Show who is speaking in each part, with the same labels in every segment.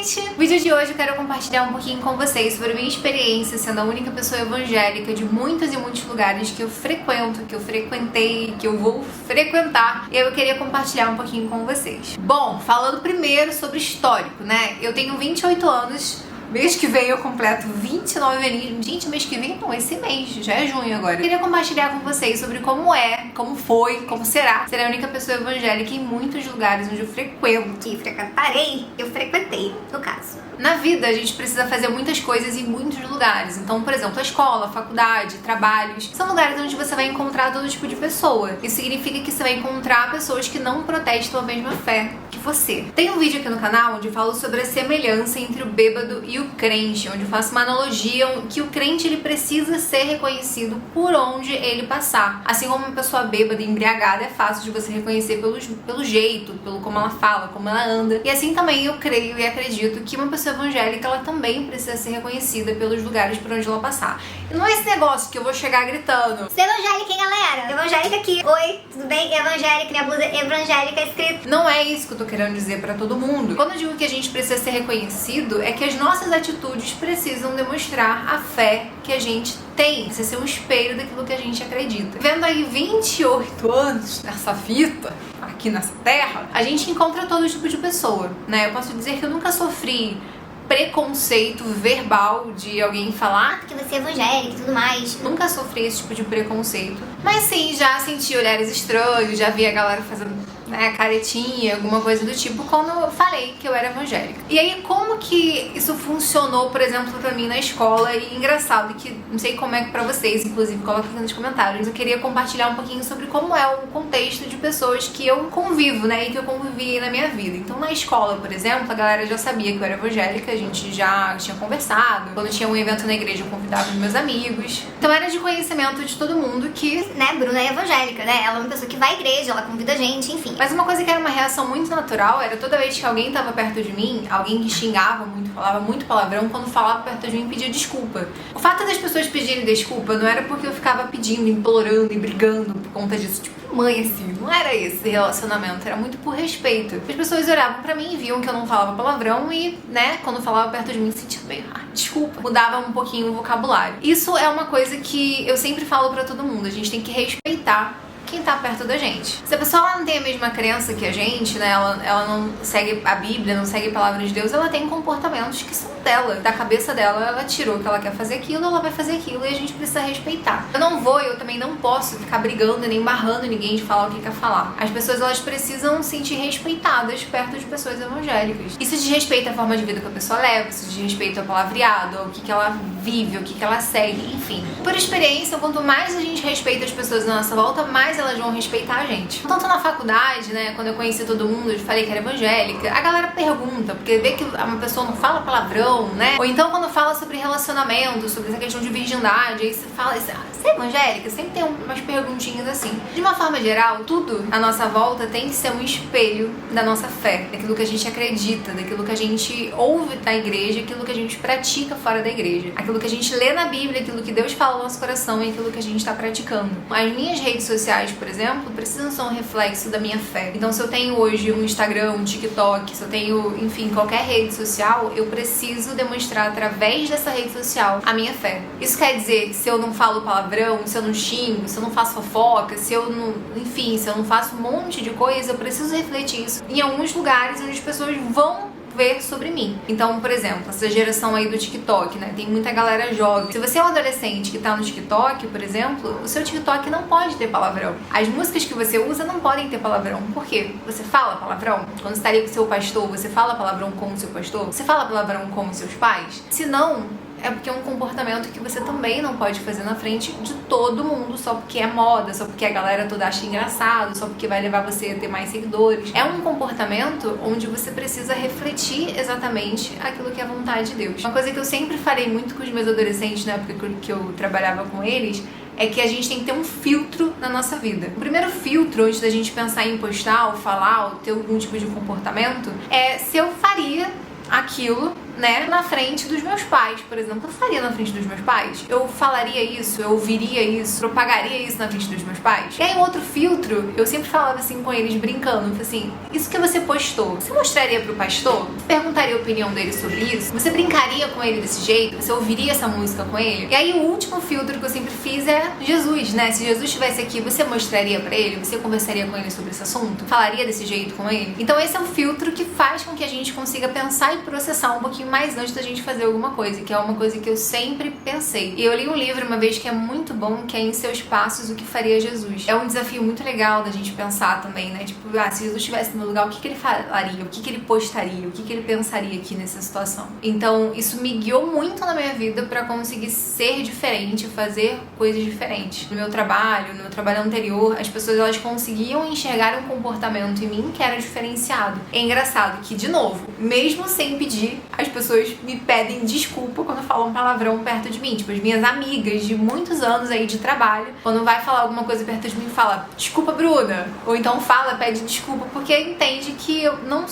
Speaker 1: gente! No vídeo de hoje eu quero compartilhar um pouquinho com vocês sobre a minha experiência sendo a única pessoa evangélica de muitos e muitos lugares que eu frequento, que eu frequentei, que eu vou frequentar. E eu queria compartilhar um pouquinho com vocês. Bom, falando primeiro sobre histórico, né? Eu tenho 28 anos. Mês que vem eu completo 29 aninhos. Gente, mês que vem não, esse mês, já é junho agora. Eu queria compartilhar com vocês sobre como é, como foi, como será ser a única pessoa evangélica em muitos lugares onde eu frequento.
Speaker 2: E frequentarei, eu frequentei, no caso.
Speaker 1: Na vida, a gente precisa fazer muitas coisas em muitos lugares. Então, por exemplo, a escola, a faculdade, trabalhos. São lugares onde você vai encontrar todo tipo de pessoa. Isso significa que você vai encontrar pessoas que não protestam a mesma fé que você. Tem um vídeo aqui no canal onde eu falo sobre a semelhança entre o bêbado e o crente, onde eu faço uma analogia que o crente ele precisa ser reconhecido por onde ele passar. Assim como uma pessoa bêbada e embriagada é fácil de você reconhecer pelo jeito, pelo como ela fala, como ela anda. E assim também eu creio e acredito que uma pessoa evangélica ela também precisa ser reconhecida pelos lugares por onde ela passar. E não é esse negócio que eu vou chegar gritando:
Speaker 2: sou evangélica, hein, galera? Evangélica aqui. Oi, tudo bem? Evangélica, minha blusa evangélica escrito.
Speaker 1: Não é isso que eu tô querendo dizer pra todo mundo. Quando eu digo que a gente precisa ser reconhecido, é que as nossas atitudes precisam demonstrar a fé que a gente tem. Precisa ser um espelho daquilo que a gente acredita. Vendo aí 28 anos nessa fita, aqui nessa terra, a gente encontra todo tipo de pessoa, né? Eu posso dizer que eu nunca sofri preconceito verbal de alguém falar
Speaker 2: que você é evangélica e tudo mais.
Speaker 1: Nunca sofri esse tipo de preconceito. Mas sim, já senti olhares estranhos, já vi a galera fazendo, né, caretinha, alguma coisa do tipo, quando eu falei que eu era evangélica. E aí, como que isso funcionou, por exemplo, pra mim na escola? E engraçado que, não sei como é que pra vocês, inclusive, coloquem aqui nos comentários. Eu queria compartilhar um pouquinho sobre como é o contexto de pessoas que eu convivo, né, e que eu convivi na minha vida. Então, na escola, por exemplo, a galera já sabia que eu era evangélica, a gente já tinha conversado. Quando tinha um evento na igreja, eu convidava os meus amigos. Então, era de conhecimento de todo mundo que,
Speaker 2: né, Bruna é evangélica, né? Ela é uma pessoa que vai à igreja, ela convida a gente, enfim.
Speaker 1: Mas uma coisa que era uma reação muito natural era toda vez que alguém tava perto de mim, alguém que xingava muito, falava muito palavrão, quando falava perto de mim pedia desculpa. O fato das pessoas pedirem desculpa não era porque eu ficava pedindo, implorando e brigando por conta disso, tipo mãe assim, não era esse relacionamento, era muito por respeito. As pessoas olhavam pra mim e viam que eu não falava palavrão e, né, quando falava perto de mim, sentia meio, desculpa, mudava um pouquinho o vocabulário. Isso é uma coisa que eu sempre falo pra todo mundo, a gente tem que respeitar quem tá perto da gente. Se a pessoa não tem a mesma crença que a gente, né, ela não segue a Bíblia, não segue a palavra de Deus, ela tem comportamentos que são dela, da cabeça dela, ela tirou que ela quer fazer aquilo, ela vai fazer aquilo e a gente precisa respeitar. Eu também não posso ficar brigando nem barrando ninguém de falar o que quer falar. As pessoas, elas precisam se sentir respeitadas perto de pessoas evangélicas. Isso diz respeito à forma de vida que a pessoa leva, isso diz respeito ao palavreado, ao que ela vive, ao que ela segue, enfim. Por experiência, quanto mais a gente respeita as pessoas à nossa volta, mais elas vão respeitar a gente. Tanto na faculdade, né, quando eu conheci todo mundo, eu falei que era evangélica, a galera pergunta, porque vê que uma pessoa não fala palavrão, né? Ou então quando fala sobre relacionamento, sobre essa questão de virgindade, aí você fala assim, você é evangélica? Sempre tem umas perguntinhas assim. De uma forma geral, tudo à nossa volta tem que ser um espelho da nossa fé, daquilo que a gente acredita, daquilo que a gente ouve na igreja, aquilo que a gente pratica fora da igreja, aquilo que a gente lê na Bíblia, aquilo que Deus fala no nosso coração e aquilo que a gente está praticando. As minhas redes sociais, por exemplo, precisam ser um reflexo da minha fé. Então, se eu tenho hoje um Instagram, um TikTok, se eu tenho, enfim, qualquer rede social, eu preciso demonstrar através dessa rede social a minha fé. Isso quer dizer que se eu não falo palavrão, se eu não xingo, se eu não faço fofoca, se eu não, enfim, se eu não faço um monte de coisa, eu preciso refletir isso em alguns lugares onde as pessoas vão ver sobre mim. Então, por exemplo, essa geração aí do TikTok, né? Tem muita galera jovem. Se você é um adolescente que tá no TikTok, por exemplo, o seu TikTok não pode ter palavrão. As músicas que você usa não podem ter palavrão. Por quê? Você fala palavrão? Quando você tá ali com o seu pastor, você fala palavrão com o seu pastor? Você fala palavrão com os seus pais? Se não, é porque é um comportamento que você também não pode fazer na frente de todo mundo só porque é moda, só porque a galera toda acha engraçado, só porque vai levar você a ter mais seguidores. É um comportamento onde você precisa refletir exatamente aquilo que é a vontade de Deus. Uma coisa que eu sempre falei muito com os meus adolescentes na época que eu trabalhava com eles é que a gente tem que ter um filtro na nossa vida. O primeiro filtro, antes da gente pensar em postar, ou falar, ou ter algum tipo de comportamento, é se eu faria aquilo, né, na frente dos meus pais, por exemplo. Eu faria na frente dos meus pais? Eu falaria isso? Eu ouviria isso? Propagaria isso na frente dos meus pais? E aí, um outro filtro, eu sempre falava assim com eles, brincando, assim, isso que você postou, você mostraria pro pastor? Perguntaria a opinião dele sobre isso? Você brincaria com ele desse jeito? Você ouviria essa música com ele? E aí, o último filtro que eu sempre fiz é Jesus, né? Se Jesus estivesse aqui, você mostraria pra ele? Você conversaria com ele sobre esse assunto? Falaria desse jeito com ele? Então, esse é um filtro que faz com que a gente consiga pensar e processar um pouquinho mais antes da gente fazer alguma coisa, que é uma coisa que eu sempre pensei. E eu li um livro uma vez que é muito bom, que é Em Seus Passos, o que faria Jesus. É um desafio muito legal da gente pensar também, né? Tipo, se Jesus estivesse no meu lugar, o que ele falaria? O que ele postaria? O que ele pensaria aqui nessa situação? Então, isso me guiou muito na minha vida pra conseguir ser diferente, fazer coisas diferentes. No meu trabalho anterior, as pessoas, elas conseguiam enxergar um comportamento em mim que era diferenciado. É engraçado que, de novo, mesmo sem pedir, as pessoas me pedem desculpa quando falam palavrão perto de mim. Tipo, as minhas amigas de muitos anos aí de trabalho, quando vai falar alguma coisa perto de mim, fala, desculpa, Bruna. Ou então pede desculpa, porque entende que eu não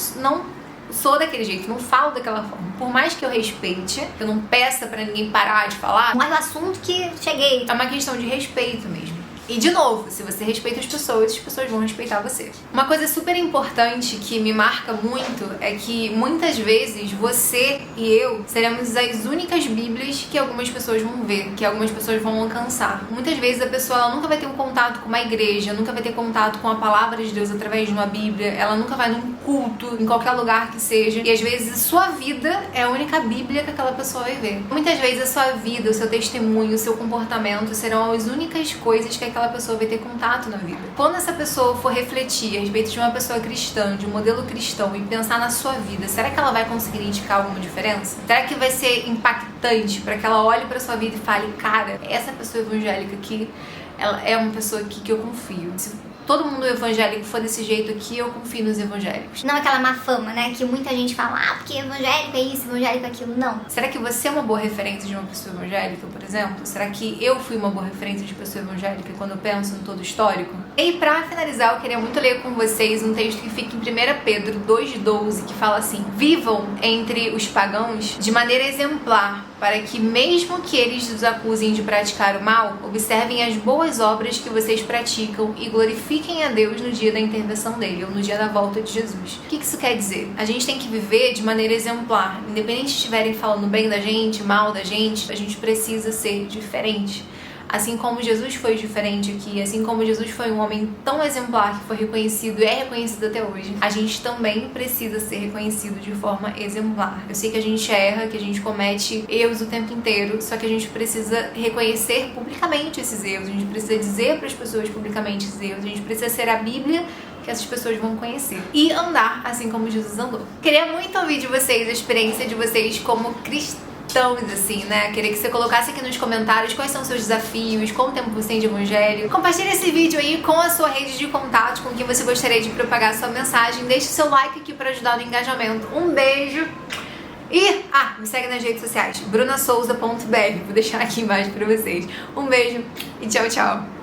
Speaker 1: sou daquele jeito, não falo daquela forma. Por mais que eu respeite, eu não peça pra ninguém parar de falar,
Speaker 2: Mas o assunto que cheguei.
Speaker 1: é uma questão de respeito mesmo. E, de novo, se você respeita as pessoas vão respeitar você. Uma coisa super importante que me marca muito é que, muitas vezes, você e eu seremos as únicas bíblias que algumas pessoas vão ver, que algumas pessoas vão alcançar. Muitas vezes a pessoa, ela nunca vai ter um contato com uma igreja, nunca vai ter contato com a palavra de Deus através de uma bíblia, ela nunca vai num culto, em qualquer lugar que seja. E, às vezes, a sua vida é a única bíblia que aquela pessoa vai ver. Muitas vezes a sua vida, o seu testemunho, o seu comportamento serão as únicas coisas que aquela pessoa vai ter contato na vida. Quando essa pessoa for refletir a respeito de uma pessoa cristã, de um modelo cristão, e pensar na sua vida, será que ela vai conseguir indicar alguma diferença? Será que vai ser impactante para que ela olhe para sua vida e fale, cara, essa pessoa evangélica aqui, ela é uma pessoa aqui que eu confio. Se todo mundo evangélico for desse jeito aqui, eu confio nos evangélicos.
Speaker 2: Não aquela má fama, né? Que muita gente fala, porque evangélico é isso, evangélico é aquilo. Não.
Speaker 1: Será que você é uma boa referência de uma pessoa evangélica, por exemplo? Será que eu fui uma boa referência de pessoa evangélica quando eu penso no todo histórico? E pra finalizar, eu queria muito ler com vocês um texto que fica em 1 Pedro 2,12, que fala assim: vivam entre os pagãos de maneira exemplar, para que, mesmo que eles os acusem de praticar o mal, observem as boas obras que vocês praticam e glorifiquem a Deus no dia da intervenção dele, ou no dia da volta de Jesus. O que isso quer dizer? A gente tem que viver de maneira exemplar. Independente de estiverem falando bem da gente, mal da gente, a gente precisa ser diferente. Assim como Jesus foi diferente aqui, assim como Jesus foi um homem tão exemplar que foi reconhecido e é reconhecido até hoje, a gente também precisa ser reconhecido de forma exemplar. Eu sei que a gente erra, que a gente comete erros o tempo inteiro, só que a gente precisa reconhecer publicamente esses erros, a gente precisa dizer para as pessoas publicamente esses erros, a gente precisa ser a Bíblia que essas pessoas vão conhecer e andar assim como Jesus andou. Queria muito ouvir de vocês a experiência de vocês como cristãos, assim, né? Queria que você colocasse aqui nos comentários quais são os seus desafios, quanto tempo você tem de evangelho. Compartilhe esse vídeo aí com a sua rede de contato, com quem você gostaria de propagar a sua mensagem. Deixe o seu like aqui para ajudar no engajamento. Um beijo e, me segue nas redes sociais, brunasouza.br. Vou deixar aqui embaixo para vocês. Um beijo e tchau, tchau.